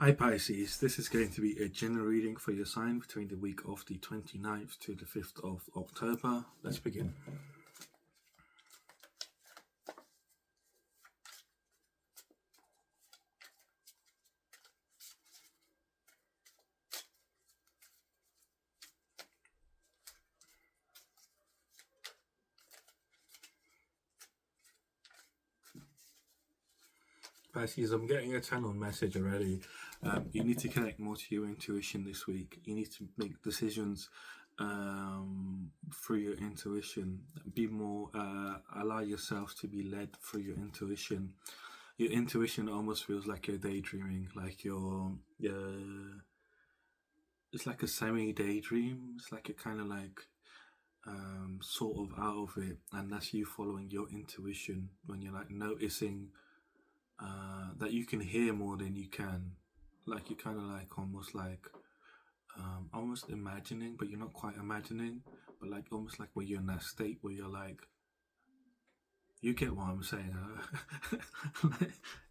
Hi Pisces, this is going to be a general reading for your sign between the week of the 29th to the 5th of October. Let's begin. Pisces, I'm getting a channel message already. You need to connect more to your intuition this week. You need to make decisions through your intuition. Be more, allow yourself to be led through your intuition. Your intuition almost feels like you're daydreaming, like it's like a semi daydream. It's like you're kind of like sort of out of it, and that's you following your intuition when you're like noticing that you can hear more than you can. Like you're kind of like almost imagining, but you're not quite imagining, but like almost like where you're in that state where you're like, you get what I'm saying, huh?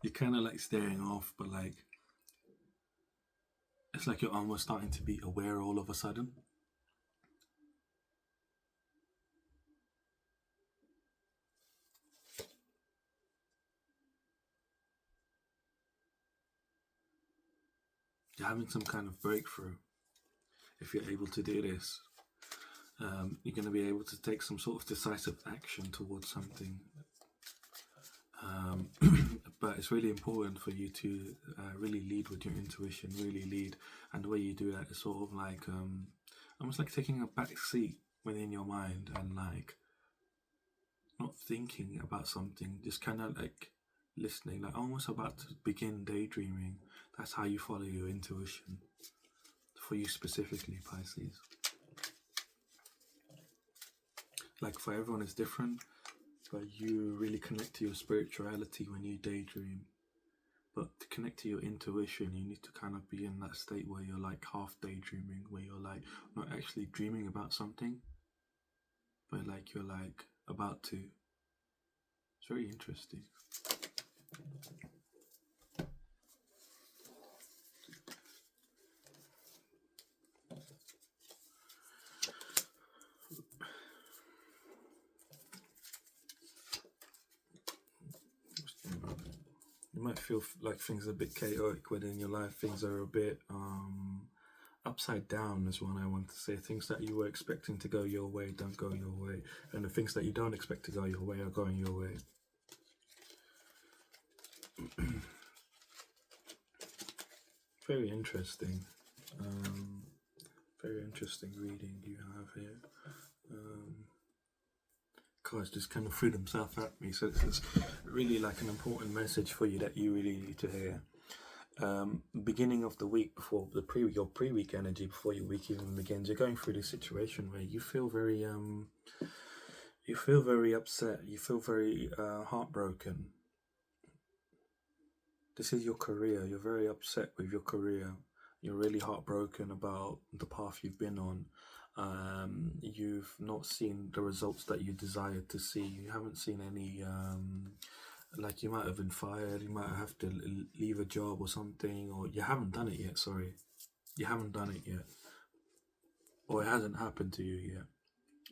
You're kind of like staring off, but like it's like you're almost starting to be aware all of a sudden. You're having some kind of breakthrough if you're able to do this. You're going to be able to take some sort of decisive action towards something. But it's really important for you to really lead with your intuition, really lead. And the way you do that is sort of like almost like taking a back seat within your mind and like not thinking about something, just kind of like listening, like almost about to begin daydreaming. That's how you follow your intuition. For you specifically, Pisces. Like for everyone it's different, but you really connect to your spirituality when you daydream. But to connect to your intuition, you need to kind of be in that state where you're like half daydreaming, where you're like not actually dreaming about something, but like you're like about to. It's very interesting. You might feel like things are a bit chaotic within your life. Things are a bit upside down is what I want to say. Things that you were expecting to go your way don't go your way, and the things that you don't expect to go your way are going your way. Very interesting. Very interesting reading you have here. Cards just kind of threw themselves at me, so this is really like an important message for you that you really need to hear. Beginning of the week, before your pre-week energy, before your week even begins, you're going through this situation where you feel very upset, you feel very heartbroken. This is your career. You're very upset with your career. You're really heartbroken about the path you've been on. You've not seen the results that you desired to see. You haven't seen any, like you might have been fired, you might have to leave a job or something, or you haven't done it yet, sorry. You haven't done it yet. Or it hasn't happened to you yet.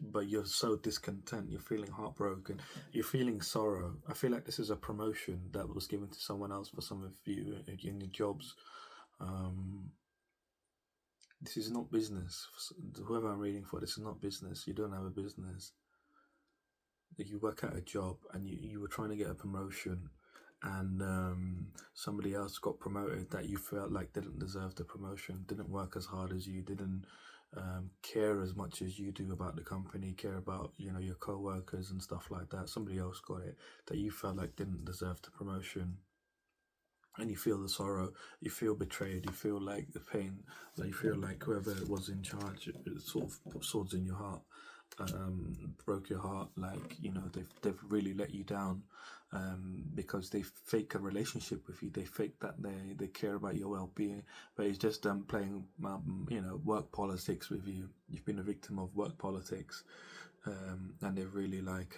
But you're so discontent, you're feeling heartbroken, you're feeling sorrow. I feel like this is a promotion that was given to someone else for some of you in your jobs. This is not business. Whoever I'm reading for, this is not business. You don't have a business. You work at a job and you were trying to get a promotion, and somebody else got promoted that you felt like didn't deserve the promotion, didn't work as hard as you, didn't care as much as you do about the company, care about your co-workers and stuff like that. Somebody else got it that you felt like didn't deserve the promotion, and you feel the sorrow, you feel betrayed, you feel like the pain, like you feel like whoever was in charge sort of put swords in your heart, broke your heart, like they've really let you down, because they fake a relationship with you, they fake that they care about your well-being, but it's just playing work politics with you. You've been a victim of work politics, and they've really like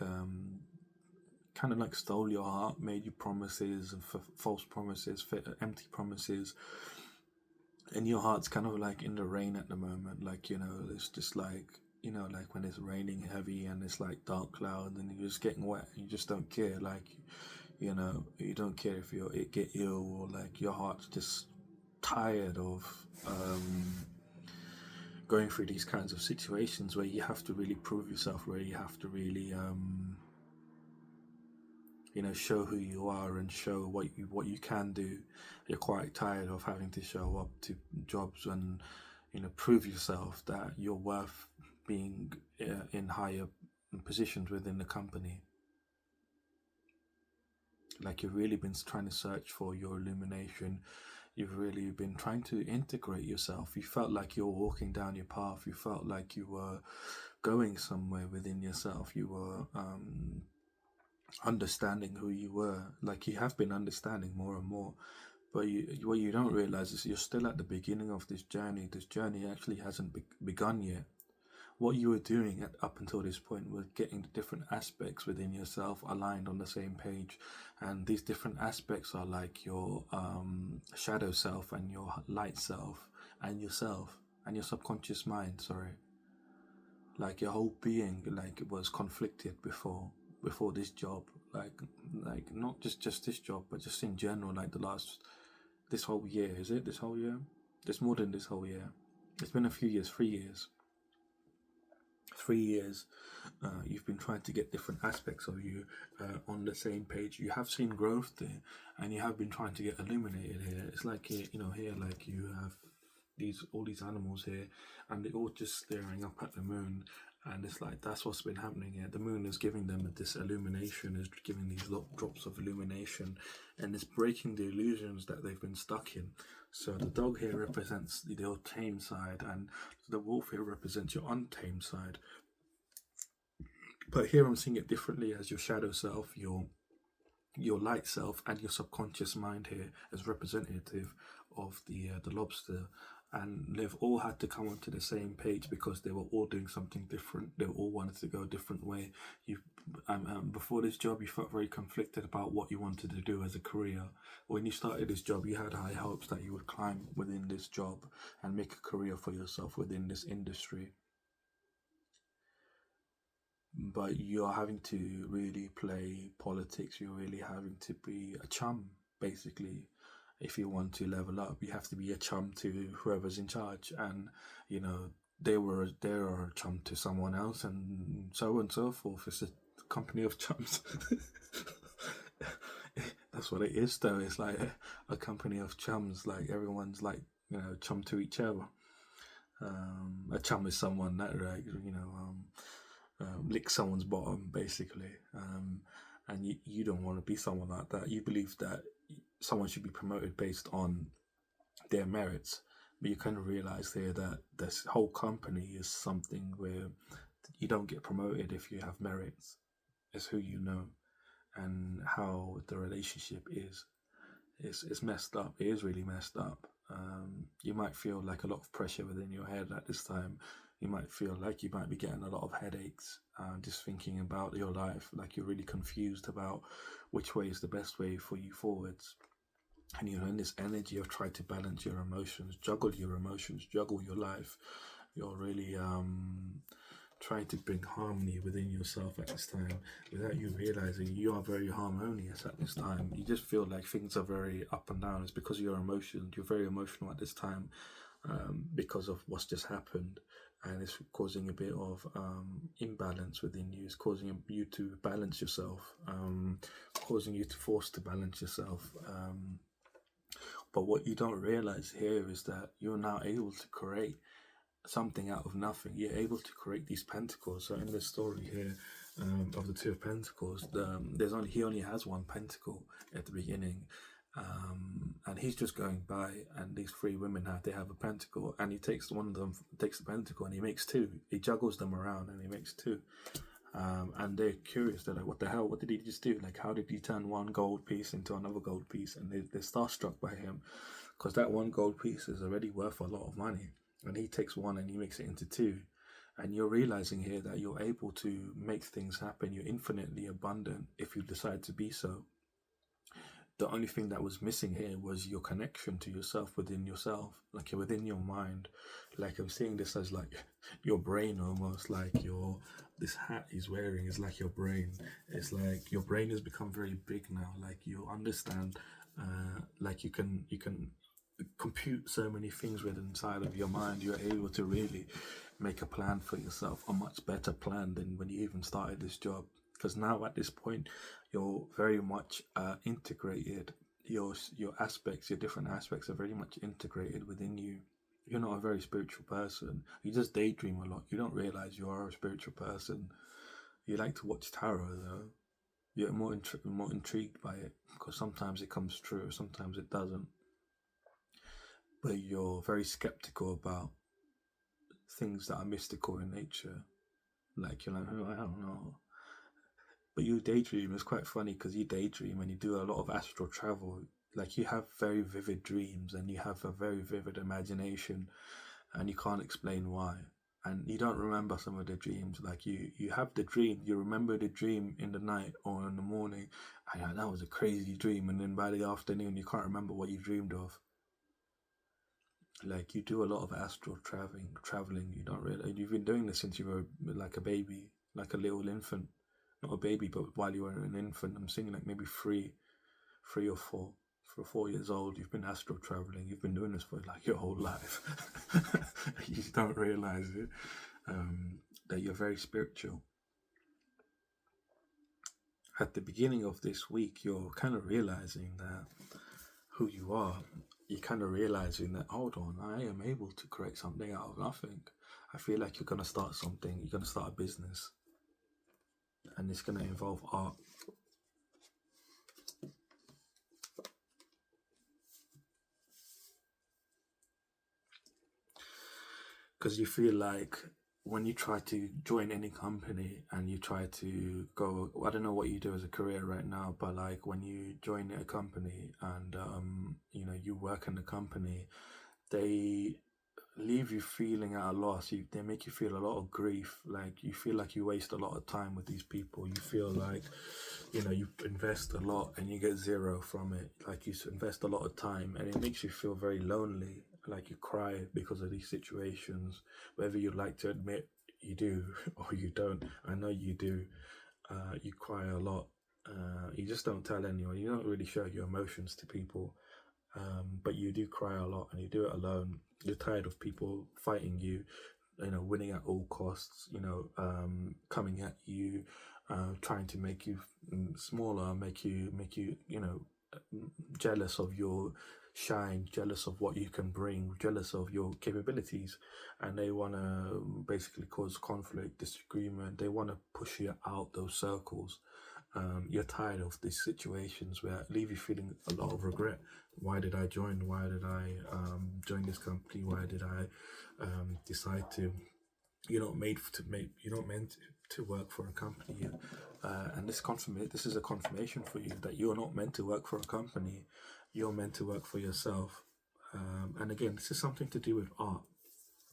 kind of like stole your heart, made you promises and false promises, empty promises, and your heart's kind of like in the rain at the moment. Like, it's just like, like when it's raining heavy and it's like dark cloud and you're just getting wet. You just don't care. Like, you don't care if you get ill, or like your heart's just tired of going through these kinds of situations where you have to really prove yourself, where you have to really show who you are and show what you can do. You're quite tired of having to show up to jobs and prove yourself that you're worth being in higher positions within the company. Like, you've really been trying to search for your illumination. You've really been trying to integrate yourself. You felt like you were walking down your path. You felt like you were going somewhere within yourself. You were understanding who you were. Like, you have been understanding more and more. But what you don't realize is you're still at the beginning of this journey. This journey actually hasn't begun yet. What you were doing up until this point was getting the different aspects within yourself aligned on the same page. And these different aspects are like your shadow self and your light self and yourself and your subconscious mind, sorry. Like, your whole being, like, it was conflicted before this job. Like not just this job, but just in general, like this whole year. Is it this whole year? It's more than this whole year. It's been a few years, 3 years. 3 years, you've been trying to get different aspects of you on the same page. You have seen growth there, and you have been trying to get illuminated here. It's like here, here, like you have all these animals here, and they're all just staring up at the moon. And it's like that's what's been happening here. The moon is giving them this illumination, is giving these drops of illumination, and it's breaking the illusions that they've been stuck in. So the dog here represents your tame side, and the wolf here represents your untamed side. But here I'm seeing it differently as your shadow self, your light self, and your subconscious mind here as representative of the lobster. And they've all had to come onto the same page because they were all doing something different. They all wanted to go a different way. You, before this job, you felt very conflicted about what you wanted to do as a career. When you started this job, you had high hopes that you would climb within this job and make a career for yourself within this industry. But you're having to really play politics. You're really having to be a chum, basically. If you want to level up, you have to be a chum to whoever's in charge, and they are a chum to someone else, and so forth. It's a company of chums. That's what it is, though. It's like a company of chums. Like, everyone's like chum to each other. A chum is someone that lick someone's bottom, basically. And you don't want to be someone like that. You believe that someone should be promoted based on their merits, but you kind of realize there that this whole company is something where you don't get promoted if you have merits. It's who you know and how the relationship is. It's messed up. It is really messed up. You might feel like a lot of pressure within your head at this time. You might feel like you might be getting a lot of headaches just thinking about your life. Like, you're really confused about which way is the best way for you forwards. And in this energy of trying to balance your emotions, juggle your life, you're really trying to bring harmony within yourself at this time without you realizing you are very harmonious at this time. You just feel like things are very up and down. It's because of your emotions. You're very emotional at this time because of what's just happened, and it's causing a bit of imbalance within you. It's causing you to balance yourself, causing you to force to balance yourself. But what you don't realize here is that you're now able to create something out of nothing. You're able to create these pentacles. So in the story here of the Two of Pentacles, he only has one pentacle at the beginning, and he's just going by, and these three women have a pentacle, and he takes the pentacle, and he makes two. He juggles them around, and he makes two. And they're curious. They're like, "What the hell? What did he just do? Like, how did he turn one gold piece into another gold piece?" And they're starstruck by him because that one gold piece is already worth a lot of money. And he takes one and he makes it into two. And you're realizing here that you're able to make things happen. You're infinitely abundant if you decide to be so. the only thing that was missing here was your connection to yourself, within yourself, like you're within your mind. Like I'm seeing this as like your brain, almost like your this hat he's wearing is like your brain. It's like your brain has become very big now. Like you understand, like you can compute so many things within inside of your mind. You're able to really make a plan for yourself, a much better plan than when you even started this job. Because now at this point, you're very much integrated. Your aspects, your different aspects, are very much integrated within you. You're not a very spiritual person. You just daydream a lot. You don't realize you are a spiritual person. You like to watch tarot though. You're more intrigued by it because sometimes it comes true, sometimes it doesn't. But you're very skeptical about things that are mystical in nature. Like you're like, oh, I don't know. But you daydream. It's quite funny because you daydream and you do a lot of astral travel. Like you have very vivid dreams and you have a very vivid imagination, and you can't explain why. And you don't remember some of the dreams. Like you have the dream, you remember the dream in the night or in the morning, and that was a crazy dream. And then by the afternoon, you can't remember what you dreamed of. Like you do a lot of astral traveling. You don't really. You've been doing this since you were like a baby, like a little infant. Not a baby, but while you were an infant. I'm saying like maybe three or four. For 4 years old, you've been astral traveling. You've been doing this for like your whole life. You don't realize it, that you're very spiritual. At the beginning of this week, you're kind of realizing that who you are. You're kind of realizing that, hold on, I am able to create something out of nothing. I feel like you're going to start something. You're going to start a business. And it's going to involve art. Because you feel like when you try to join any company and you try to go, I don't know what you do as a career right now, but like when you join a company and you work in the company, they leave you feeling at a loss. They make you feel a lot of grief. Like you feel like you waste a lot of time with these people. You feel like you invest a lot and you get zero from it. Like you invest a lot of time and it makes you feel very lonely. Like you cry because of these situations, whether you'd like to admit you do or you don't. I know you do. You cry a lot. You just don't tell anyone. You don't really show your emotions to people, but you do cry a lot and you do it alone. You're tired of people fighting you, winning at all costs, coming at you, trying to make you smaller, make you jealous of your shine, jealous of what you can bring, jealous of your capabilities, and they want to basically cause conflict, disagreement. They want to push you out those circles. You're tired of these situations where leave you feeling a lot of regret. Why did I join? Why did I join this company? Why did I decide to? You're not meant to work for a company, and this is a confirmation for you that you're not meant to work for a company. You're meant to work for yourself. And again, this is something to do with art.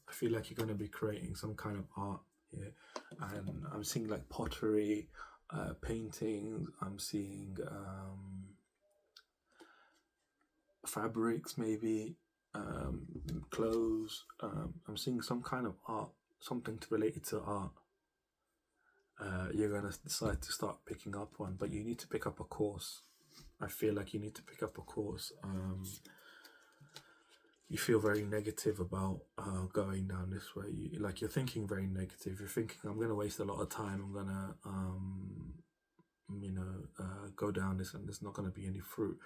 I feel like you're going to be creating some kind of art here, and I'm seeing like pottery, paintings. I'm seeing fabrics, maybe clothes. I'm seeing some kind of art, something related to art. You're going to decide to start picking up one, but you need to pick up a course. I feel like you need to pick up a course. You feel very negative about going down this way. You're thinking very negative. You're thinking, I'm going to waste a lot of time. I'm going to, go down this and there's not going to be any fruit.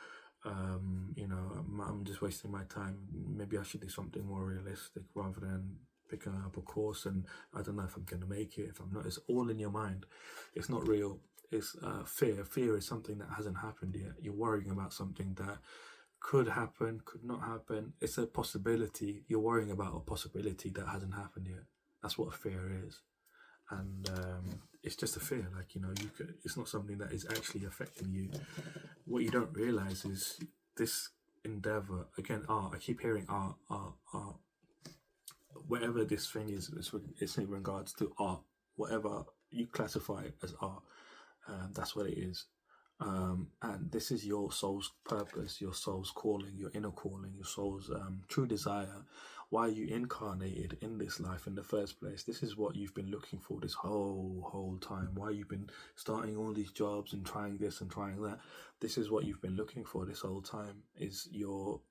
I'm just wasting my time. Maybe I should do something more realistic rather than picking up a course, and I don't know if I'm going to make it. If I'm not, it's all in your mind. It's not real. It's fear. Fear is something that hasn't happened yet. You're worrying about something that could happen, could not happen. It's a possibility. You're worrying about a possibility that hasn't happened yet. That's what fear is. And it's just a fear. It's not something that is actually affecting you. What you don't realize is this endeavor, again, art. I keep hearing art. Whatever this thing is, it's in regards to art. Whatever you classify it as art, that's what it is. And this is your soul's purpose, your soul's calling, your inner calling, your soul's true desire. Why you incarnated in this life in the first place. This is what you've been looking for this whole time. Why you've been starting all these jobs and trying this and trying that. This is what you've been looking for this whole time. Is your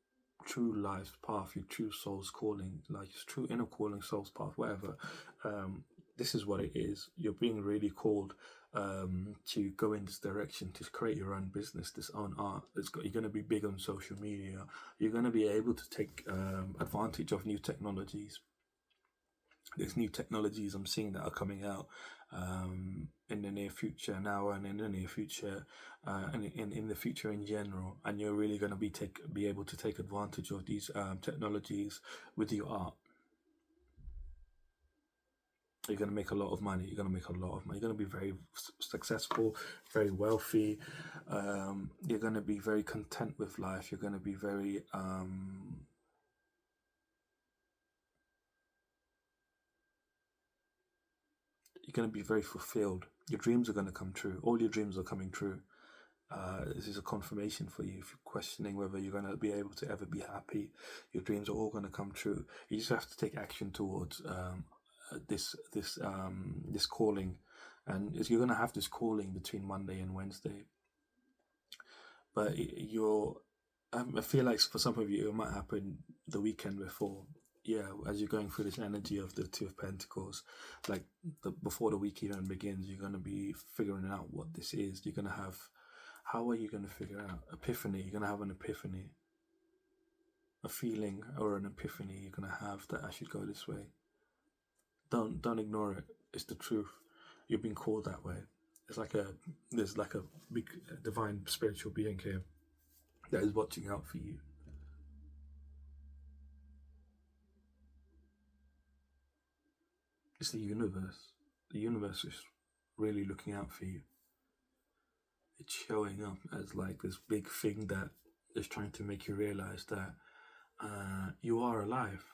true life's path, your true soul's calling, like your true inner calling, soul's path, whatever. This is what it is. You're being really called to go in this direction, to create your own business, this own art. You're going to be big on social media. You're going to be able to take advantage of new technologies. There's new technologies I'm seeing that are coming out in the near future now, and in the near future, and in the future in general. And you're really going to be able to take advantage of these technologies with your art. You're going to make a lot of money. You're going to make a lot of money. You're going to be very successful, very wealthy. You're going to be very content with life. You're going to be very you're going to be very fulfilled. Your dreams are going to come true. All your dreams are coming true. This is a confirmation for you. If you're questioning whether you're going to be able to ever be happy, your dreams are all going to come true. You just have to take action towards this calling, and you're going to have this calling between Monday and Wednesday. But I feel like for some of you it might happen the weekend before. Yeah, as you're going through this energy of the Two of Pentacles, like before the week even begins, you're going to be figuring out what this is. You're going to have, how are you going to figure out? Epiphany. You're going to have an epiphany, a feeling or an epiphany you're going to have that I should go this way. Don't ignore it. It's the truth. You've been called that way. There's like a big divine spiritual being here that is watching out for you. It's the universe. The universe is really looking out for you. It's showing up as like this big thing that is trying to make you realize that you are alive.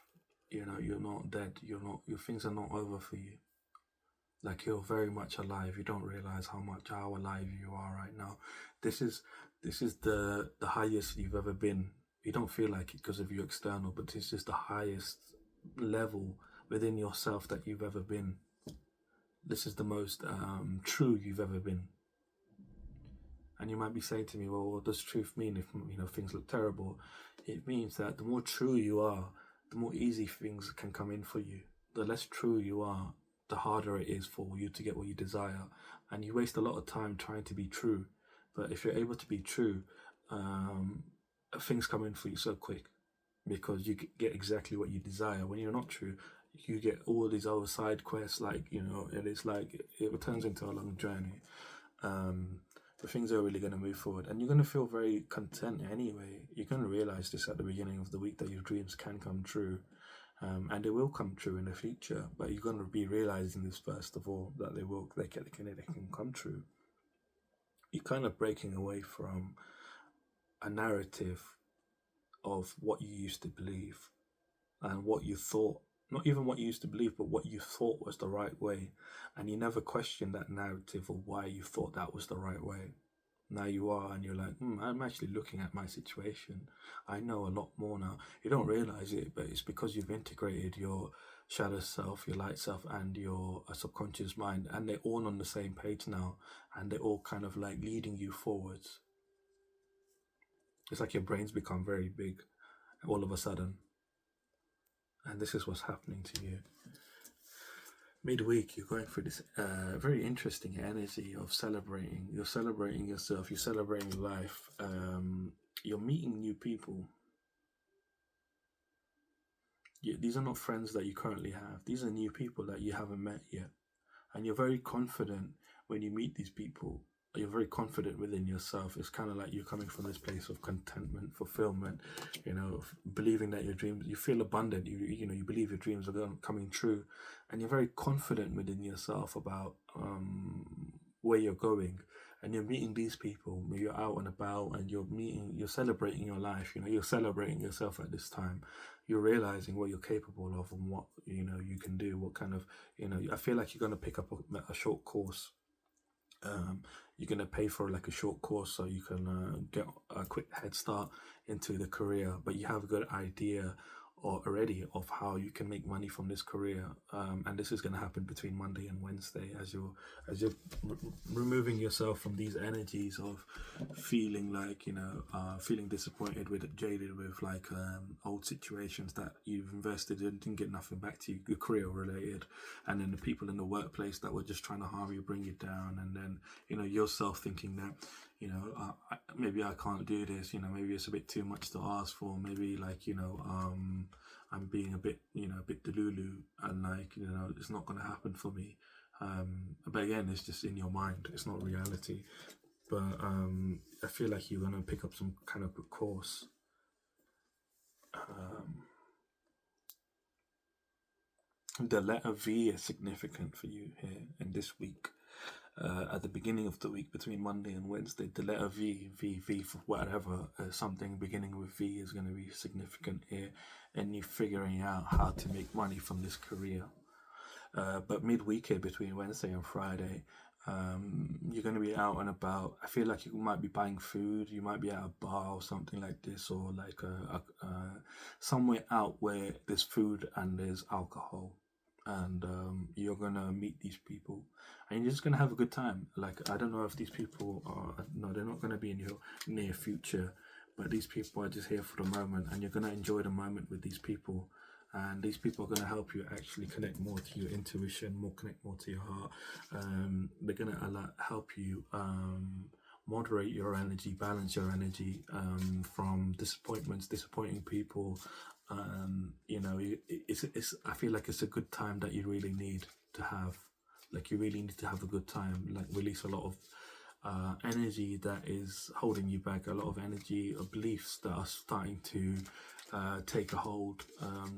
You know, you're not dead. Your things are not over for you. Like, you're very much alive. You don't realize how alive you are right now. This is the highest you've ever been. You don't feel like it because of your external, but this is the highest level within yourself that you've ever been. This is the most true you've ever been. And you might be saying to me, well, what does truth mean if things look terrible? It means that the more true you are, the more easy things can come in for you. The less true you are, the harder it is for you to get what you desire. And you waste a lot of time trying to be true. But if you're able to be true, things come in for you so quick, because you get exactly what you desire. When you're not true, you get all these other side quests, and it's like it turns into a long journey. But things are really going to move forward, and you're going to feel very content anyway. You're going to realize this at the beginning of the week, that your dreams can come true, and they will come true in the future. But you're going to be realizing this first of all, that they can come true. You're kind of breaking away from a narrative of what you used to believe and what you thought. Not even what you used to believe, but what you thought was the right way. And you never questioned that narrative or why you thought that was the right way. Now you are, and you're like, I'm actually looking at my situation. I know a lot more now. You don't realize it, but it's because you've integrated your shadow self, your light self, and your subconscious mind, and they're all on the same page now, and they're all kind of like leading you forwards. It's like your brain's become very big all of a sudden. And this is what's happening to you. Midweek, you're going through this very interesting energy of celebrating. You're celebrating yourself. You're celebrating life. You're meeting new people. These are not friends that you currently have. These are new people that you haven't met yet. And you're very confident when you meet these people. You're very confident within yourself. It's kind of like you're coming from this place of contentment, fulfillment, believing that your dreams, you feel abundant, you believe your dreams are coming true, and you're very confident within yourself about where you're going. And you're meeting these people, you're out and about, and you're celebrating your life, you're celebrating yourself at this time. You're realizing what you're capable of and what, you can do, what kind of, I feel like you're going to pick up a short course. you're going to pay for like a short course so you can get a quick head start into the career, but you have a good idea or already of how you can make money from this career. And this is going to happen between Monday and Wednesday as you're removing yourself from these energies of feeling like, feeling disappointed with, jaded with like old situations that you've invested in, didn't get nothing back to you, your career related, and then the people in the workplace that were just trying to harm you, bring you down, and then yourself thinking that maybe I can't do this, maybe it's a bit too much to ask for, maybe like I'm being a bit delulu, and like it's not going to happen for me. But again, it's just in your mind, it's not reality. But I feel like you're going to pick up some kind of good course. The letter V is significant for you here in this week. At the beginning of the week, between Monday and Wednesday, the letter V for whatever, something beginning with V is going to be significant here, and you figuring out how to make money from this career. But midweek here, between Wednesday and Friday, you're going to be out and about. I feel like you might be buying food, you might be at a bar or something like this, or like somewhere out where there's food and there's alcohol, and you're gonna meet these people and you're just gonna have a good time. Like, I don't know if these people are, no, they're not gonna be in your near future, but these people are just here for the moment, and you're gonna enjoy the moment with these people. And these people are going to help you actually connect more to your intuition, connect more to your heart. They're going to help you moderate your energy, balance your energy from disappointing people. It's I feel like it's a good time that you really need to have. Like, you really need to have a good time. Like, release a lot of energy that is holding you back, a lot of energy or beliefs that are starting to take a hold,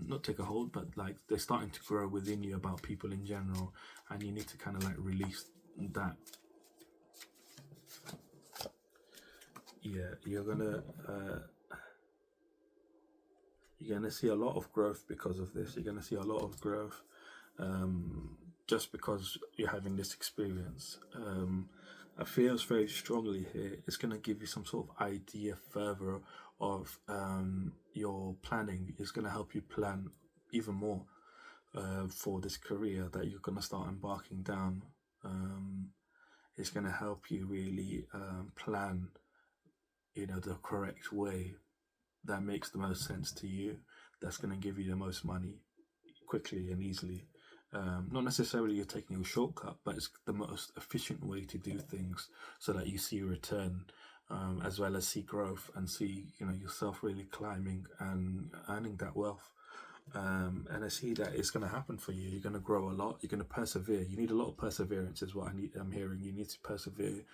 not take a hold, but like they're starting to grow within you about people in general, and you need to kind of like release that. Yeah, you're gonna see a lot of growth because of this. You're gonna see a lot of growth just because you're having this experience. I feel very strongly here. It's going to give you some sort of idea further of your planning. It's going to help you plan even more for this career that you're going to start embarking down. It's going to help you really plan, the correct way that makes the most sense to you. That's going to give you the most money quickly and easily. Not necessarily you're taking a shortcut, but it's the most efficient way to do things so that you see a return, as well as see growth and see yourself really climbing and earning that wealth. And I see that it's going to happen for you. You're going to grow a lot. You're going to persevere. You need a lot of perseverance is what I'm hearing. You need to persevere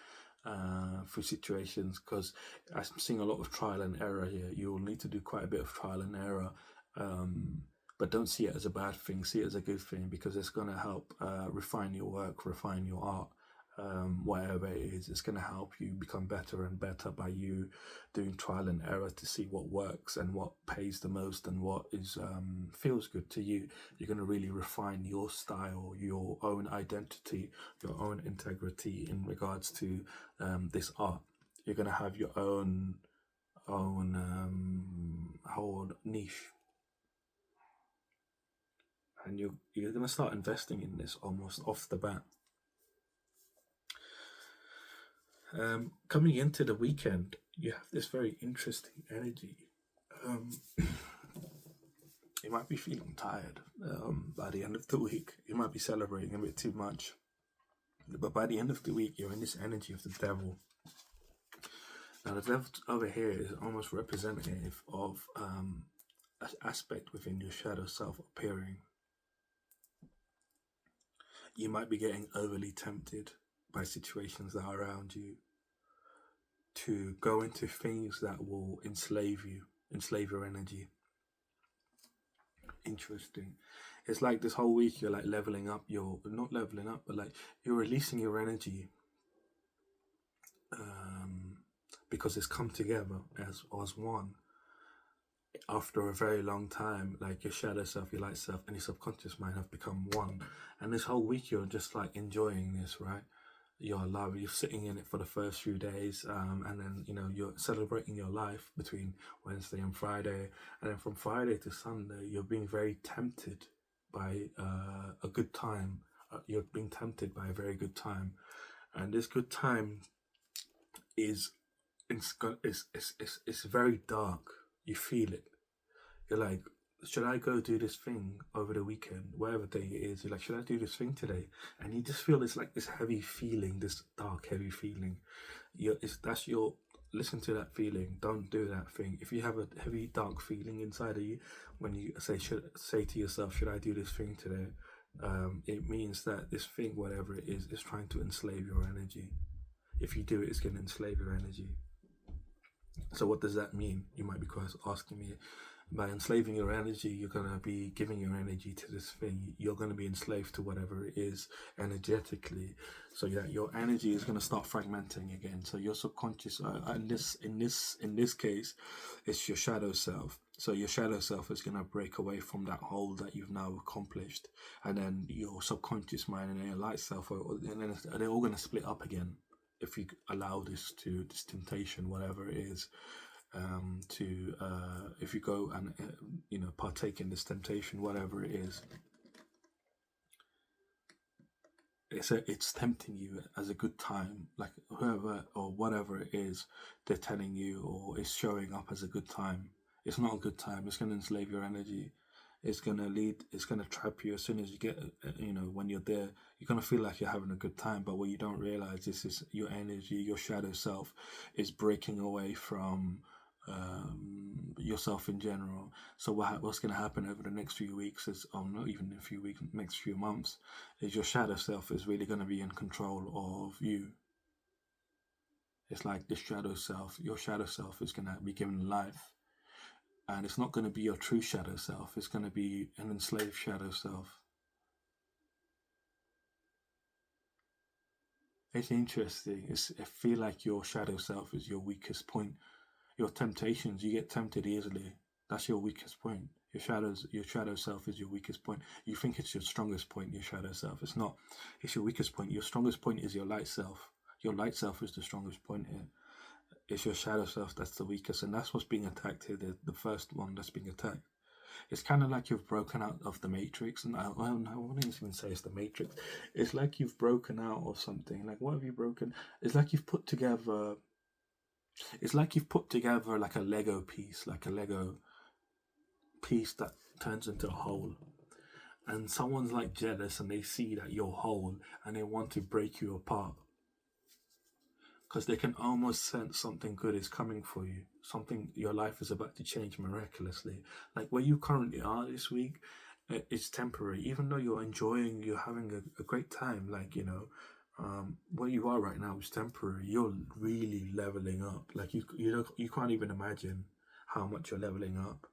through situations, because I'm seeing a lot of trial and error here. You will need to do quite a bit of trial and error, but don't see it as a bad thing. See it as a good thing, because it's going to help refine your work, refine your art, whatever it is. It's going to help you become better and better by you doing trial and error to see what works and what pays the most and what is feels good to you. You're going to really refine your style, your own identity, your own integrity in regards to this art. You're going to have your own whole niche, and you're going to start investing in this almost off the bat. Coming into the weekend, you have this very interesting energy. You might be feeling tired by the end of the week. You might be celebrating a bit too much, but by the end of the week, you're in this energy of the devil. Now, the devil over here is almost representative of an aspect within your shadow self appearing. You might be getting overly tempted by situations that are around you to go into things that will enslave you, enslave your energy. Interesting. It's like this whole week you're like leveling up, you're not leveling up, but like you're releasing your energy because it's come together as one after a very long time. Like your shadow self, your light self, and your subconscious mind have become one, and this whole week you're just like enjoying this, right? you're alive, you're sitting in it for the first few days, and then you're celebrating your life between Wednesday and Friday, and then from Friday to Sunday you're being very tempted by a good time. You're being tempted by a very good time, and this good time is it's very dark. You feel it. You're like, should I go do this thing over the weekend, whatever day it is? You're like, should I do this thing today? And you just feel it's like this heavy feeling, this dark, heavy feeling. That's your, listen to that feeling. Don't do that thing. If you have a heavy, dark feeling inside of you, when you say to yourself, should I do this thing today? It means that this thing, whatever it is trying to enslave your energy. If you do it, it's going to enslave your energy. So what does that mean? You might be asking me. By enslaving your energy, you're going to be giving your energy to this thing. You're going to be enslaved to whatever it is energetically. So yeah, your energy is going to start fragmenting again. So your subconscious, in this case, it's your shadow self. So your shadow self is going to break away from that hold that you've now accomplished, and then your subconscious mind and your light self, and then they're all going to split up again if you allow this temptation, whatever it is. If you go and partake in this temptation, whatever it is, it's tempting you as a good time, like whoever or whatever it is they're telling you, or is showing up as a good time. It's not a good time. It's going to enslave your energy. It's going to trap you. As soon as you get, when you're there, you're going to feel like you're having a good time, but what you don't realize is your energy, your shadow self is breaking away from yourself in general. So what's going to happen over the next few weeks is, not even a few weeks, next few months, is your shadow self is really going to be in control of you. It's like this shadow self, your shadow self is going to be given life, and it's not going to be your true shadow self. It's going to be an enslaved shadow self. It's interesting. I feel like your shadow self is your weakest point. Your temptations, you get tempted easily. That's your weakest point. Your shadow self is your weakest point. You think it's your strongest point, your shadow self. It's not. It's your weakest point. Your strongest point is your light self. Your light self is the strongest point here. It's your shadow self that's the weakest, and that's what's being attacked here. The first one that's being attacked. It's kind of like you've broken out of the Matrix, and I wouldn't even say it's the Matrix. It's like you've broken out of something. Like, what have you broken? It's like you've put together. It's like you've put together like a Lego piece, like a Lego piece that turns into a whole. And someone's like jealous, and they see that you're whole, and they want to break you apart. Because they can almost sense something good is coming for you. Your life is about to change miraculously. Like where you currently are this week, it's temporary. Even though you're having a great time, where you are right now is temporary. You're really leveling up. Like you can't even imagine how much you're leveling up.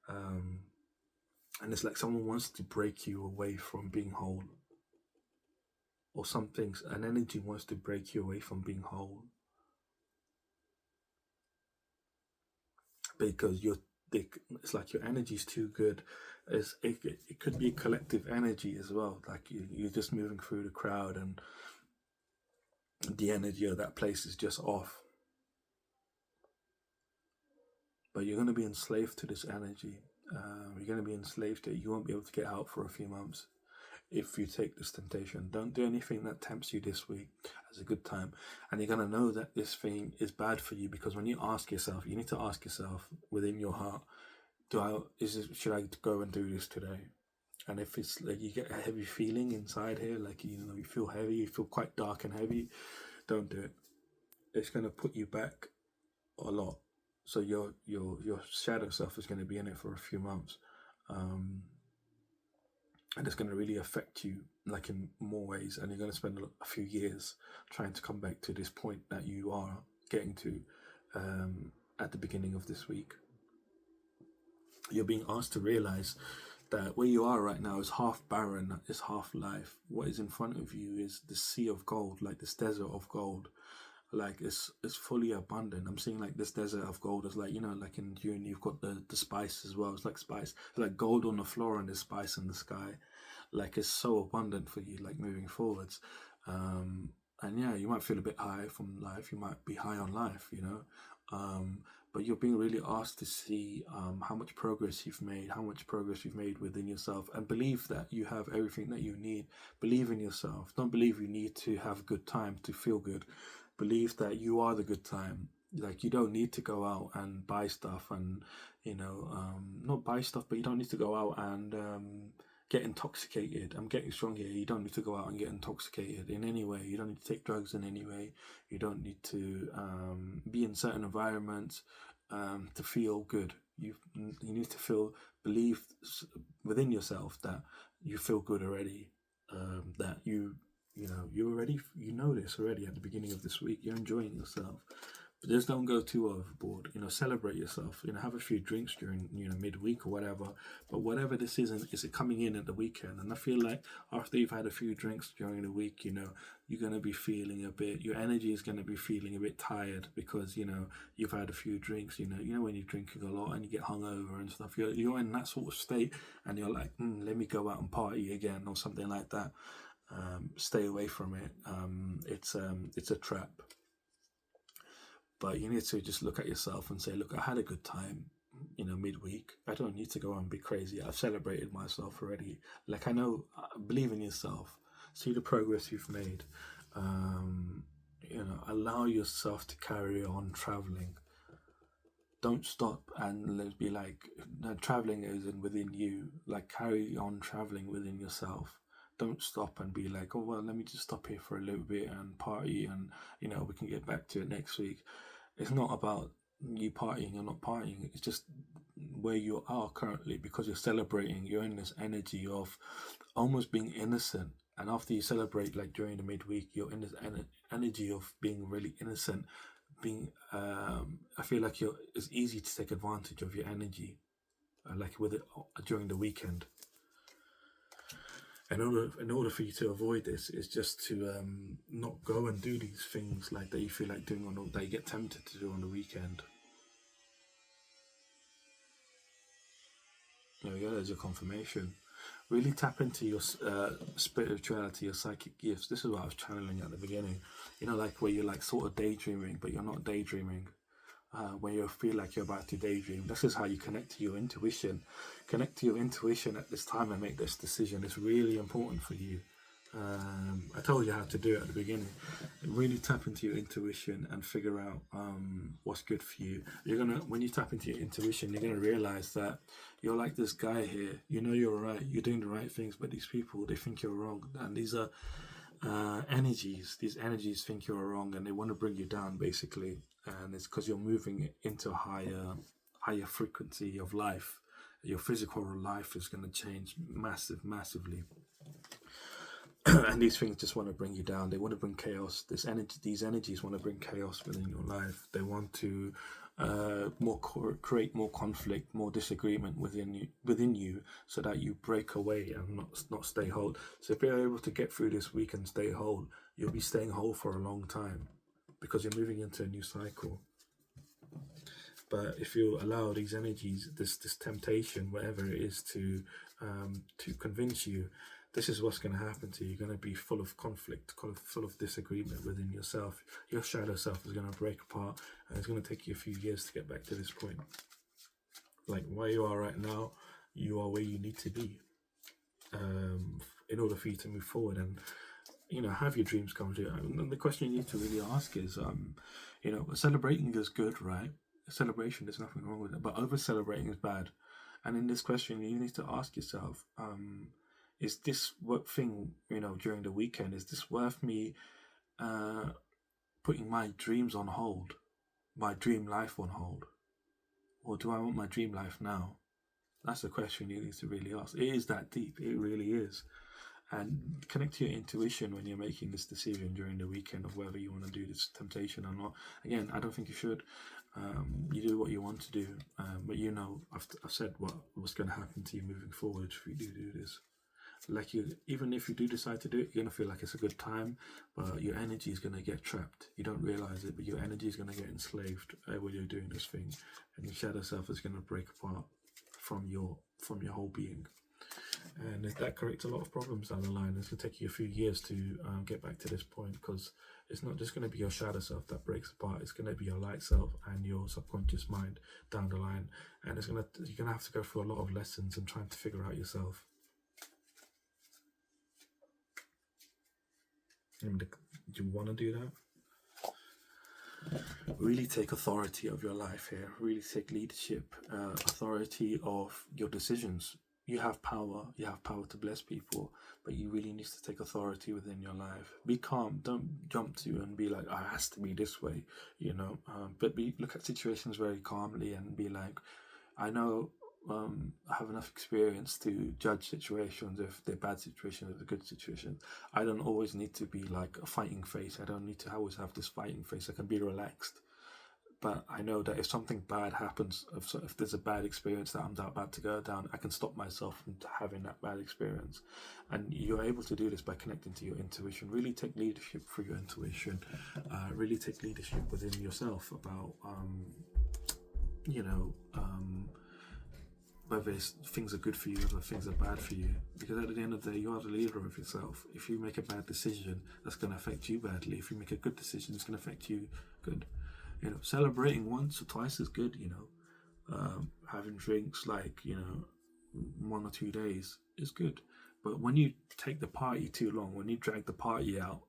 And it's like someone wants to break you away from being whole, or an energy wants to break you away from being whole, because it's like your energy is too good. It could be collective energy as well. Like you're just moving through the crowd, and the energy of that place is just off. But you're going to be enslaved to this energy. You're going to be enslaved to it. You won't be able to get out for a few months if you take this temptation. Don't do anything that tempts you this week as a good time. And you're going to know that this thing is bad for you, because when you ask yourself, you need to ask yourself within your heart, should I go and do this today? And if it's like you get a heavy feeling inside here, like you feel heavy, you feel quite dark and heavy, don't do it. It's going to put you back a lot. So your shadow self is going to be in it for a few months, and it's going to really affect you like in more ways. And you're going to spend a few years trying to come back to this point that you are getting to at the beginning of this week. You're being asked to realize that where you are right now is half barren, is half life. What is in front of you is the sea of gold, like this desert of gold. Like it's fully abundant. I'm seeing like this desert of gold is like, like in June you've got the spice as well. It's like spice, it's like gold on the floor and there's spice in the sky. Like it's so abundant for you, like moving forwards. And yeah, you might feel a bit high from life. You might be high on life, you know. But you're being really asked to see how much progress you've made, within yourself, and believe that you have everything that you need. Believe in yourself. Don't believe you need to have a good time to feel good. Believe that you are the good time. Like, you don't need to go out and buy stuff, and not buy stuff, but you don't need to go out and get intoxicated. I'm getting strong here. You don't need to go out and get intoxicated in any way. You don't need to take drugs in any way. You don't need to be in certain environments to feel good. You need to believe within yourself that you feel good already. That you already, this already at the beginning of this week. You're enjoying yourself. But just don't go too overboard. Celebrate yourself. Have a few drinks during midweek or whatever. But whatever this is it coming in at the weekend? And I feel like after you've had a few drinks during the week, you're gonna be feeling your energy is gonna be feeling a bit tired because you've had a few drinks. When you're drinking a lot and you get hungover and stuff, you're in that sort of state, and you're like, let me go out and party again or something like that. Stay away from it. It's a trap. But you need to just look at yourself and say, look, I had a good time, midweek. I don't need to go and be crazy. I've celebrated myself already. Like, believe in yourself. See the progress you've made. Allow yourself to carry on traveling. Don't stop and let's be like, no, traveling isn't within you. Like, carry on traveling within yourself. Don't stop and be like, oh, well, let me just stop here for a little bit and party, and we can get back to it next week. It's not about you partying or not partying. It's just where you are currently, because you're celebrating. You're in this energy of almost being innocent, and after you celebrate, like during the midweek, you're in this energy of being really innocent. I feel like it's easy to take advantage of your energy, like with it during the weekend. In order for you to avoid this, is just to not go and do these things like that you feel like doing that you get tempted to do on the weekend. There we go. There's your confirmation. Really tap into your spirituality, your psychic gifts. This is what I was channeling at the beginning. Like where you're like sort of daydreaming, but you're not daydreaming. When you feel like you're about to daydream, this is how you connect to your intuition. Connect to your intuition at this time and make this decision. It's really important for you. I told you how to do it at the beginning. Really tap into your intuition and figure out what's good for you. When you tap into your intuition, you're gonna realize that you're like this guy here. You're right. You're doing the right things, but these people, they think you're wrong, and these are energies. These energies think you're wrong, and they want to bring you down, basically. And it's because you're moving into a higher frequency of life. Your physical life is going to change massively. And these things just want to bring you down. They want to bring chaos. These energies want to bring chaos within your life. They want to create more conflict, more disagreement within you, so that you break away and not stay whole. So if you're able to get through this week and stay whole, you'll be staying whole for a long time, because you're moving into a new cycle. But if you allow these energies, this temptation, whatever it is, to convince you, this is what's going to happen to you. You're going to be full of conflict, full of disagreement within yourself. Your shadow self is going to break apart, and it's going to take you a few years to get back to this point. Like where you are right now, you are where you need to be in order for you to move forward and have your dreams come true. And the question you need to really ask is, celebrating is good, right? Celebration, there's nothing wrong with it, but over celebrating is bad. And in this question, you need to ask yourself, is this thing, during the weekend, is this worth me putting my dreams on hold, my dream life on hold? Or do I want my dream life now? That's the question you need to really ask. It is that deep. It really is. And connect to your intuition when you're making this decision during the weekend of whether you want to do this temptation or not. Again, I don't think you should. You do what you want to do, but I've said what's going to happen to you moving forward if you do this. Like even if you do decide to do it, you're going to feel like it's a good time, but your energy is going to get trapped. You don't realize it, but your energy is going to get enslaved when you're doing this thing, and your shadow self is going to break apart from your whole being. And that creates a lot of problems down the line. It's going to take you a few years to get back to this point, because it's not just going to be your shadow self that breaks apart. It's going to be your light self and your subconscious mind down the line. And you're going to have to go through a lot of lessons and trying to figure out yourself. And do you want to do that? Really take authority of your life here. Really take leadership, authority of your decisions. You have power. You have power to bless people, but you really need to take authority within your life. Be calm. Don't jump to and be like, "Oh, it has to be this way," you know. But look at situations very calmly and be like, "I know I have enough experience to judge situations, if they're bad situations or they're good situations. I don't always need to be like a fighting face. I don't need to always have this fighting face. I can be relaxed. But I know that if something bad happens, if there's a bad experience that I'm about to go down, I can stop myself from having that bad experience." And you're able to do this by connecting to your intuition. Really take leadership through your intuition. Really take leadership within yourself about, whether things are good for you, whether things are bad for you. Because at the end of the day, you are the leader of yourself. If you make a bad decision, that's going to affect you badly. If you make a good decision, it's going to affect you good. You know, celebrating once or twice is good, you know. Having drinks like, 1 or 2 days is good. But when you take the party too long, when you drag the party out,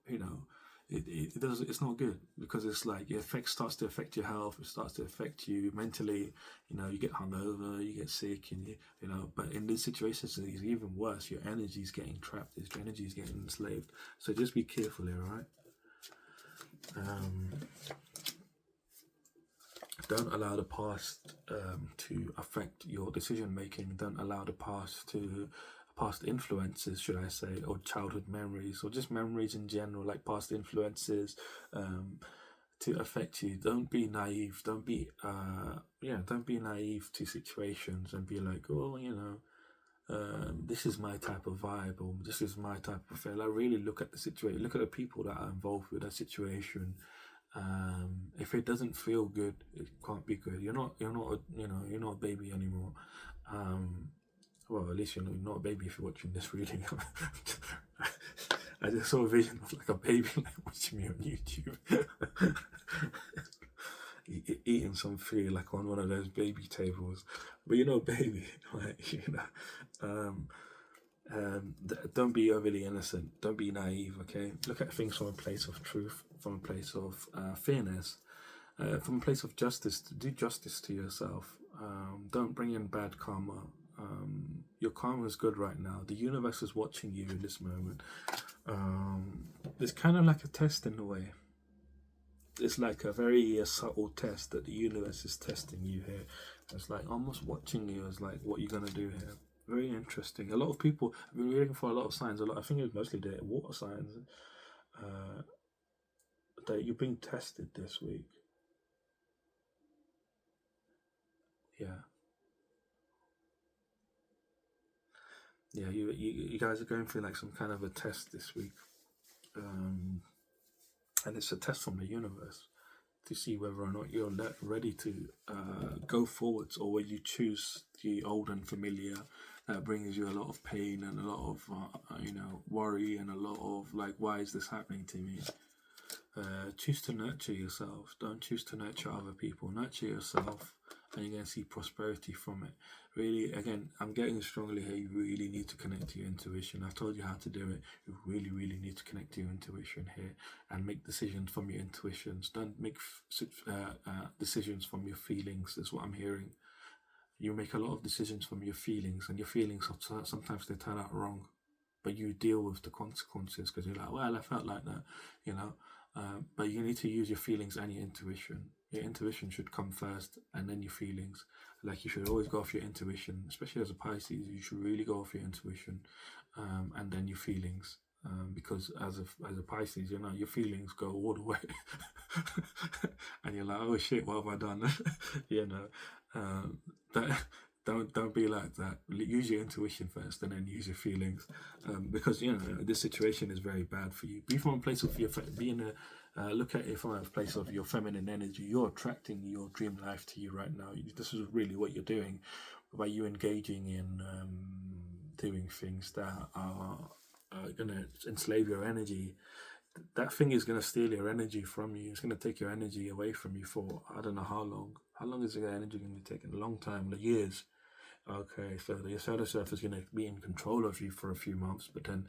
it's not good, because it's like starts to affect your health. It starts to affect you mentally. You get hungover, you get sick, and But in these situations, it's even worse. Your energy is getting trapped. Your energy is getting enslaved. So just be careful here, all right? Don't allow the past to affect your decision making. Don't allow the past influences, should I say, or childhood memories, or just memories in general, like past influences, to affect you. Don't be naive. Don't be naive to situations and be like, "Oh, this is my type of vibe, or this is my type of feel." I really look at the situation, look at the people that are involved with that situation. If it doesn't feel good, it can't be good. You're not a baby anymore. Well, at least you're not a baby if you're watching this reading. I just saw a vision of like a baby like watching me on YouTube, eating some food like on one of those baby tables. But baby, like don't be overly innocent. Don't be naive. Okay, look at things from a place of truth, from a place of fairness, from a place of justice. Do justice to yourself. Don't bring in bad karma. Your karma is good right now. The universe is watching you in this moment. It's kind of like a test in a way. It's like a very subtle test that the universe is testing you here. It's like almost watching you as like, what you're going to do here. Very interesting. A lot of people have been reading for a lot of signs. I think it's mostly the water signs that you're being tested this week. Yeah. Yeah, you guys are going through like some kind of a test this week. And it's a test from the universe to see whether or not you're ready to go forwards, or will you choose the old and familiar that brings you a lot of pain and a lot of worry and a lot of like, why is this happening to me? Choose to nurture yourself. Don't choose to nurture other people. Nurture yourself, and you're going to see prosperity from it. Really, again, I'm getting strongly here. You really need to connect to your intuition. I've told you how to do it. You really, really need to connect to your intuition here and make decisions from your intuitions. Don't make decisions from your feelings. That's what I'm hearing. You make a lot of decisions from your feelings, and your feelings sometimes they turn out wrong, but you deal with the consequences because you're like, well, I felt like that, but you need to use your feelings and your intuition. Your intuition should come first, and then your feelings. Like, you should always go off your intuition, especially as a Pisces. You should really go off your intuition, and then your feelings. Because as a Pisces, your feelings go all the way, and you're like, oh shit, what have I done? Don't be like that. Use your intuition first, and then use your feelings, because this situation is very bad for you. Be from a place of look at it from a place of your feminine energy. You're attracting your dream life to you right now. This is really what you're doing by you engaging in doing things that are going to enslave your energy, that thing is going to steal your energy from you. It's going to take your energy away from you for I don't know how long. How long is your energy going to be taken? A long time, like years. Okay, so your shadow self is going to be in control of you for a few months, but then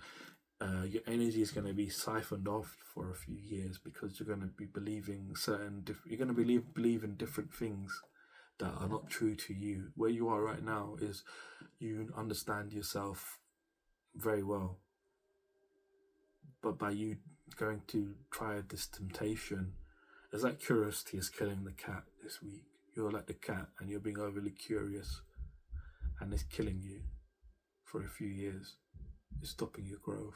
your energy is going to be siphoned off for a few years because you're going to be believing you're going to believe in different things that are not true to you. Where you are right now is you understand yourself very well, but by you going to try this temptation, it's like curiosity is killing the cat this week. You're like the cat and you're being overly curious, and it's killing you for a few years. It's stopping your growth.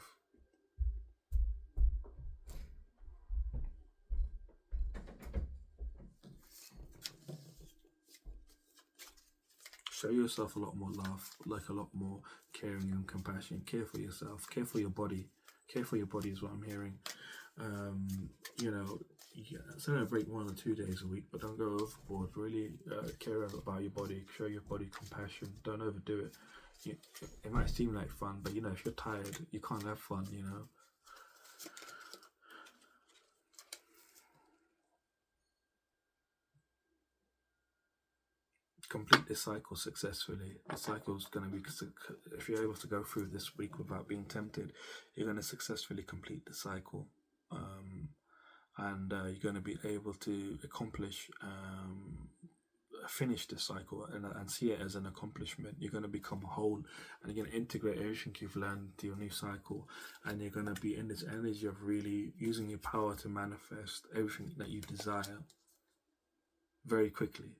Show yourself a lot more love, like a lot more caring and compassion. Care for yourself. Care for your body. Care for your body is what I'm hearing. You know, celebrate 1 or 2 days a week, but don't go overboard. Really care about your body. Show your body compassion. Don't overdo it. It might seem like fun, but you know, if you're tired, you can't have fun, you know. Complete this cycle successfully. The cycle is going to be, if you're able to go through this week without being tempted, you're going to successfully complete the cycle. And you're going to be able to accomplish, finish the cycle and see it as an accomplishment. You're going to become whole, and you're going to integrate everything you've learned to your new cycle, and you're going to be in this energy of really using your power to manifest everything that you desire very quickly.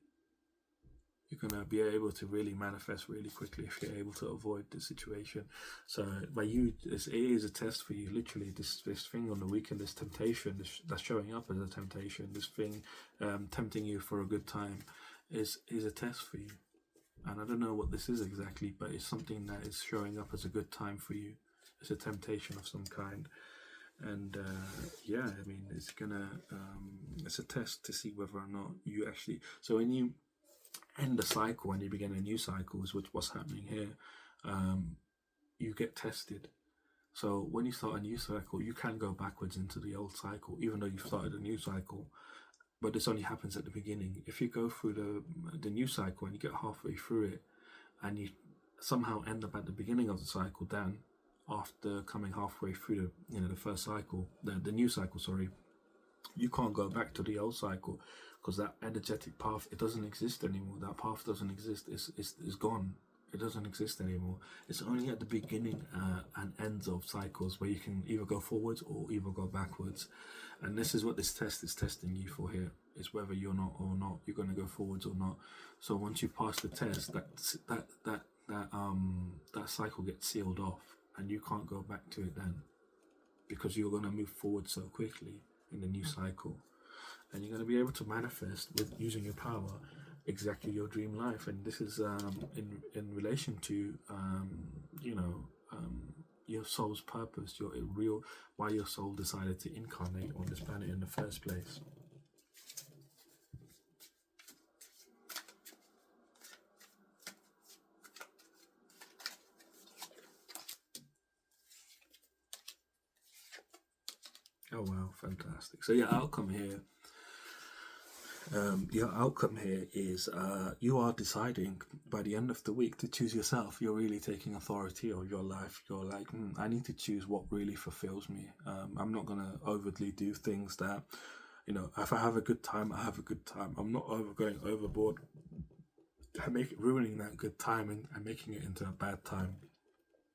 You're going to be able to really manifest really quickly if you're able to avoid the situation. So by you, it is a test for you. Literally, this thing on the weekend, this temptation that's showing up as a temptation, this thing tempting you for a good time, is a test for you. And I don't know what this is exactly, but it's something that is showing up as a good time for you. It's a temptation of some kind. And yeah, I mean, it's a test to see whether or not you actually, so when you end the cycle and you begin a new cycle, is what's happening here, you get tested. So when you start a new cycle, you can go backwards into the old cycle, even though you've started a new cycle, but this only happens at the beginning. If you go through the new cycle and you get halfway through it and you somehow end up at the beginning of the cycle, then after coming halfway through the first cycle, the new cycle, sorry, you can't go back to the old cycle, because that energetic path, it doesn't exist anymore. That path doesn't exist. It's gone. It doesn't exist anymore. It's only at the beginning and ends of cycles where you can either go forwards or either go backwards. And this is what this test is testing you for here, is whether you're going to go forwards or not. So once you pass the test, that cycle gets sealed off, and you can't go back to it then, because you're going to move forward so quickly in the new cycle. And you're going to be able to manifest with using your power exactly your dream life. And this is in relation to your soul's purpose, why your soul decided to incarnate on this planet in the first place. Oh wow, fantastic. So your outcome here is you are deciding by the end of the week to choose yourself. You're really taking authority of your life. You're like, I need to choose what really fulfills me. I'm not going to overtly do things that, if I have a good time, I have a good time. I'm not going overboard and ruining that good time and making it into a bad time.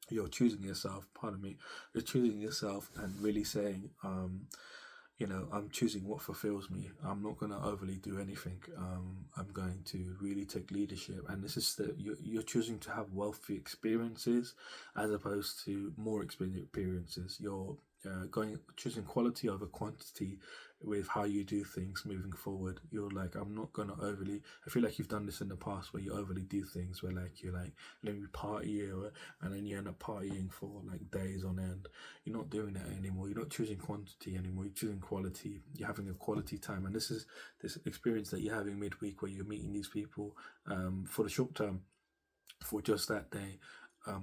You're choosing yourself, you're choosing yourself and really saying, I'm choosing what fulfills me. I'm not going to overly do anything. I'm going to really take leadership. And this is you're choosing to have wealthy experiences as opposed to more experiences. You're choosing quality over quantity with how you do things moving forward. You're like, I'm not going to overly, I feel like you've done this in the past where you overly do things where you're like, let me party, and then you end up partying for days on end. You're not doing that anymore. You're not choosing quantity anymore. You're choosing quality. You're having a quality time. And this is this experience that you're having midweek where you're meeting these people for the short term, for just that day.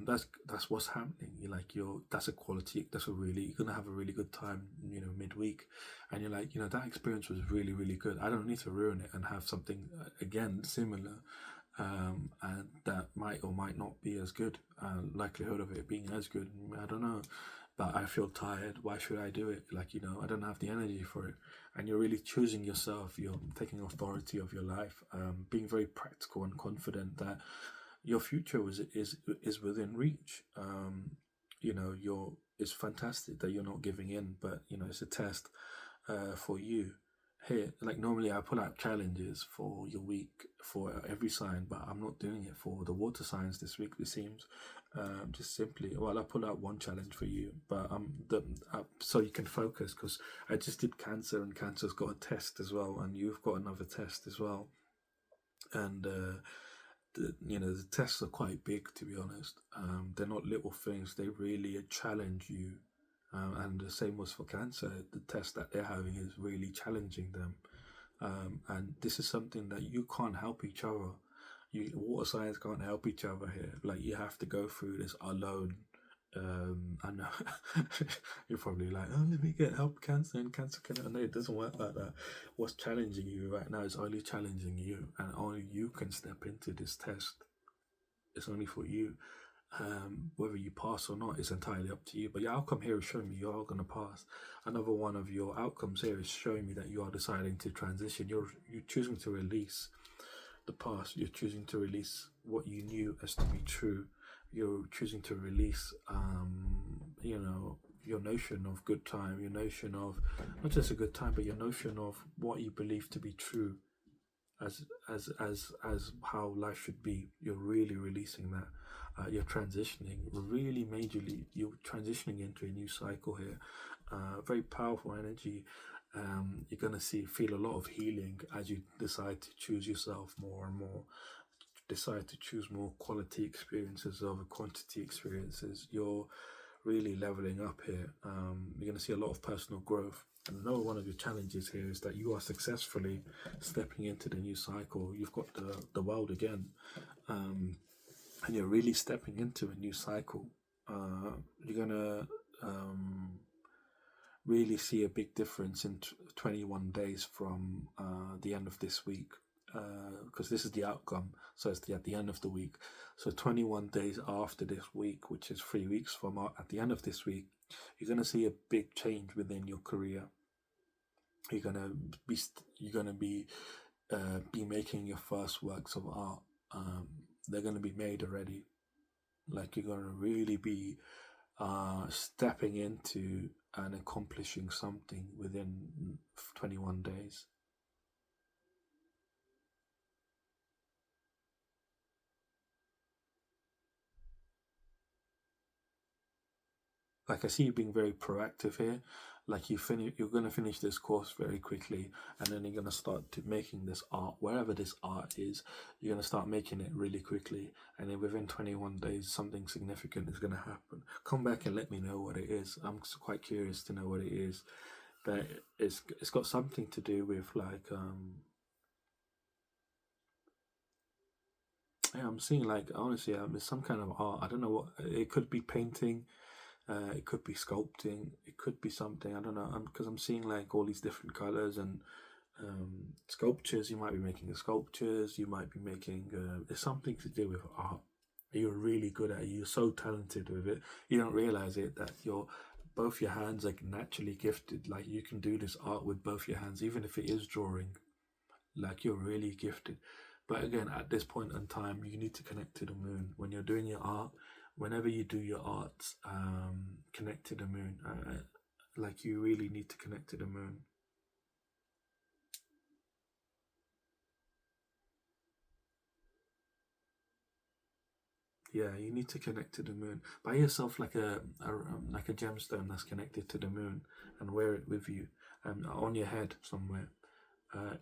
That's what's happening. You're like that's a quality. That's a really you're gonna have a really good time. Midweek, and you're like that experience was really really good. I don't need to ruin it and have something again similar, and that might or might not be as good. Likelihood of it being as good, I don't know. But I feel tired. Why should I do it? Like I don't have the energy for it. And you're really choosing yourself. You're taking authority of your life, being very practical and confident that your future is within reach. You're it's fantastic that you're not giving in, but it's a test for you. Here, like normally I pull out challenges for your week for every sign, but I'm not doing it for the water signs this week. It seems, just simply. Well, I pull out one challenge for you, but so you can focus because I just did Cancer, and Cancer's got a test as well, and you've got another test as well, and the tests are quite big, to be honest. They're not little things; they really challenge you. And the same was for Cancer. The test that they're having is really challenging them, and this is something that you can't help each other. Water signs can't help each other here. Like you have to go through this alone. I know you're probably like, oh, let me get help Cancer, and Cancer can. No, it doesn't work like that. What's challenging you right now is only challenging you, and only you can step into this test. It's only for you. Whether you pass or not is entirely up to you. But your outcome here is showing me you are going to pass. Another one of your outcomes here is showing me that you are deciding to transition. You're choosing to release the past. You're choosing to release what you knew as to be true. You're choosing to release, your notion of good time, your notion of not just a good time, but your notion of what you believe to be true as how life should be. You're really releasing that. You're transitioning really majorly. You're transitioning into a new cycle here. Very powerful energy. You're gonna feel a lot of healing as you decide to choose yourself more and more. Decide to choose more quality experiences over quantity experiences. You're really leveling up here. You're going to see a lot of personal growth. And another one of your challenges here is that you are successfully stepping into the new cycle. You've got the world again, and you're really stepping into a new cycle. You're going to really see a big difference in 21 days from the end of this week. Because this is the outcome, so it's at the end of the week. So 21 days after this week, which is 3 weeks from at the end of this week, you're going to see a big change within your career. You're gonna be making your first works of art. They're gonna be made already. Like you're gonna really be stepping into and accomplishing something within 21 days. Like I see you being very proactive here. Like you're going to finish this course very quickly, and then you're going to start making this art. Wherever this art is, you're going to start making it really quickly, and then within 21 days, something significant is going to happen. Come back and let me know what it is. I'm quite curious to know what it is. But it's got something to do with like yeah, I'm seeing like honestly, it's some kind of art. I don't know what it could be. Painting. It could be sculpting. It could be something. I don't know. Because I'm seeing like all these different colors and sculptures. You might be making sculptures. You might be making. It's something to do with art. You're really good at it. You're so talented with it. You don't realize it that both your hands are naturally gifted. Like you can do this art with both your hands, even if it is drawing. Like you're really gifted. But again, at this point in time, you need to connect to the moon when you're doing your art. Whenever you do your arts, connect to the moon. Like you really need to connect to the moon. Yeah, you need to connect to the moon. Buy yourself like a gemstone that's connected to the moon, and wear it with you, on your head somewhere.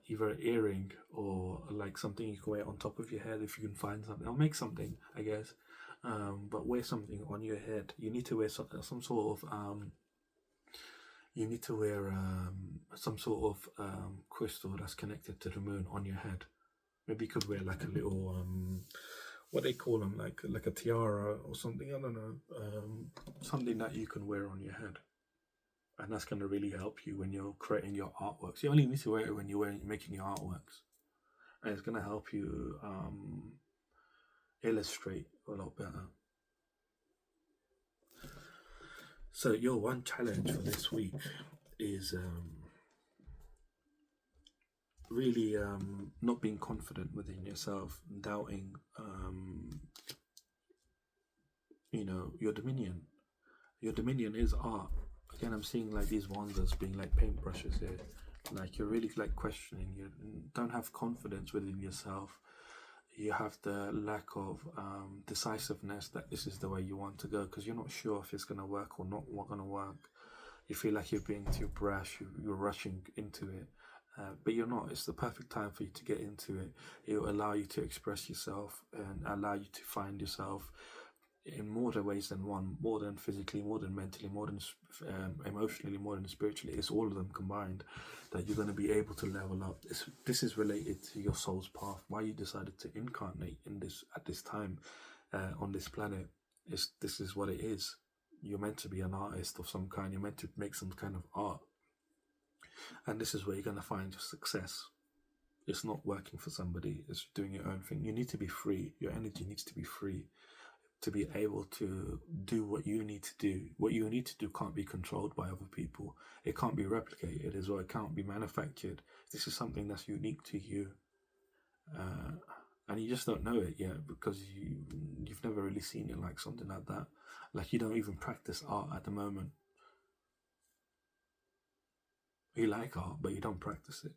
Either an earring or like something you can wear on top of your head if you can find something. I'll make something, I guess. But wear something on your head. You need to wear some sort of you need to wear some sort of crystal that's connected to the moon on your head. Maybe you could wear like a little what they call them, like a tiara or something. I don't know, something that you can wear on your head, and that's going to really help you when you're creating your artworks. You only need to wear it when you're making your artworks, and it's going to help you illustrate a lot better. So your one challenge for this week is really not being confident within yourself, doubting your dominion. Your dominion is art. Again, I'm seeing like these ones as being like paintbrushes here. Like you're really like questioning. You don't have confidence within yourself. You have the lack of decisiveness that this is the way you want to go, because you're not sure if it's going to work or not going to work. You feel like you're being too brash, you're rushing into it, but you're not. It's the perfect time for you to get into it. It will allow you to express yourself and allow you to find yourself in more ways than one, more than physically, more than mentally, more than emotionally, more than spiritually. It's all of them combined that you're going to be able to level up. This is related to your soul's path, why you decided to incarnate in this at this time on this planet. This is what it is. You're meant to be an artist of some kind. You're meant to make some kind of art, and this is where you're going to find your success. It's not working for somebody, it's doing your own thing. You need to be free. Your energy needs to be free to be able to do what you need to do. What you need to do can't be controlled by other people. It can't be replicated as well. It can't be manufactured. This is something that's unique to you. And you just don't know it yet because you've never really seen it like something like that. Like you don't even practice art at the moment. You like art, but you don't practice it.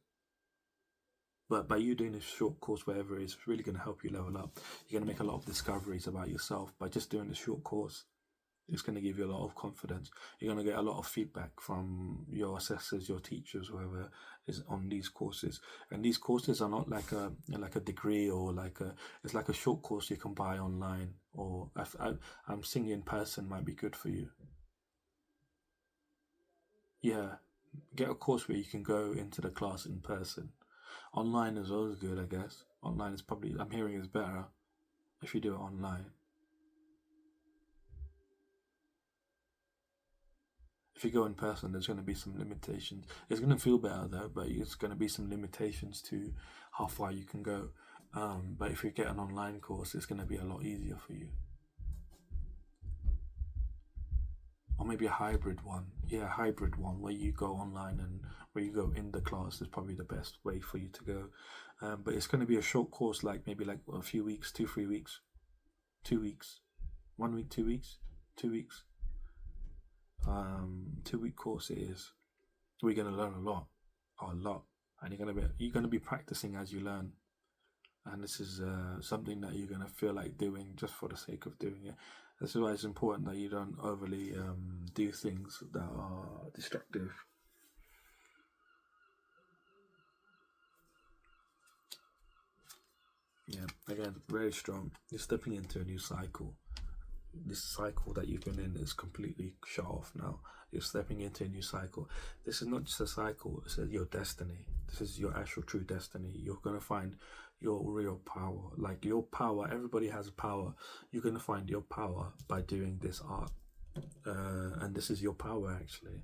But by you doing this short course, wherever it is, it's really going to help you level up. You're going to make a lot of discoveries about yourself by just doing this short course. It's going to give you a lot of confidence. You're going to get a lot of feedback from your assessors, your teachers, whoever is on these courses. And these courses are not like a degree or it's like a short course you can buy online, or I'm seeing in person might be good for you. Yeah, get a course where you can go into the class in person. Online is always good, I guess. Online is probably, I'm hearing, is better if you do it online. If you go in person, there's going to be some limitations. It's going to feel better though, but it's going to be some limitations to how far you can go. But if you get an online course, it's going to be a lot easier for you. Or maybe a hybrid one. Yeah, a hybrid one where you go online and where you go in the class is probably the best way for you to go. But it's going to be a short course, like maybe like a few weeks, 2-3 weeks, 2 weeks, 1 week, 2 weeks, 2 weeks. 2-week course it is. We're going to learn a lot, and you're going to be practicing as you learn. And this is something that you're going to feel like doing just for the sake of doing it. This is why it's important that you don't overly do things that are destructive. Yeah, again, very strong. You're stepping into a new cycle. This cycle that you've been in is completely shut off now. You're stepping into a new cycle. This is not just a cycle, it's your destiny. This is your actual true destiny. You're going to find your real power. Like your power, everybody has power. You're going to find your power by doing this art. And this is your power actually.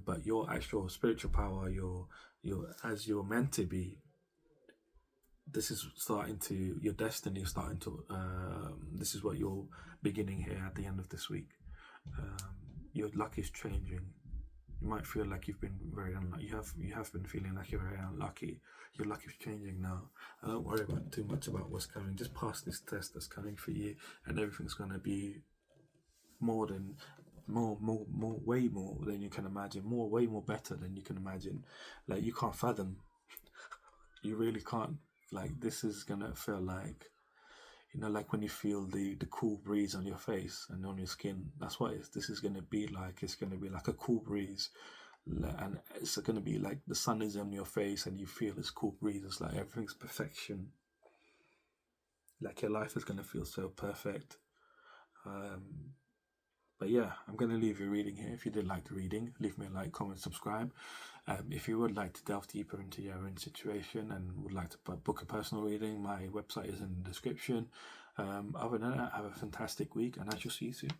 But your actual spiritual power, your as you're meant to be, this is your destiny is starting to, this is what you're beginning here at the end of this week. Your luck is changing. You might feel like you've been very unlucky. You have been feeling like you're very unlucky. Your luck is changing now. Don't worry about too much about what's coming. Just pass this test that's coming for you, and everything's gonna be way more than you can imagine. Way more better than you can imagine. Like you can't fathom. You really can't. Like this is gonna feel like, like when you feel the cool breeze on your face and on your skin. That's what this is gonna be like. It's gonna be like a cool breeze, and it's gonna be like the sun is on your face and you feel this cool breeze. It's like everything's perfection. Like your life is gonna feel so perfect. But yeah, I'm going to leave you reading here. If you did like the reading, leave me a like, comment, subscribe. If you would like to delve deeper into your own situation and would like to book a personal reading, my website is in the description. Other than that, have a fantastic week, and I shall see you soon.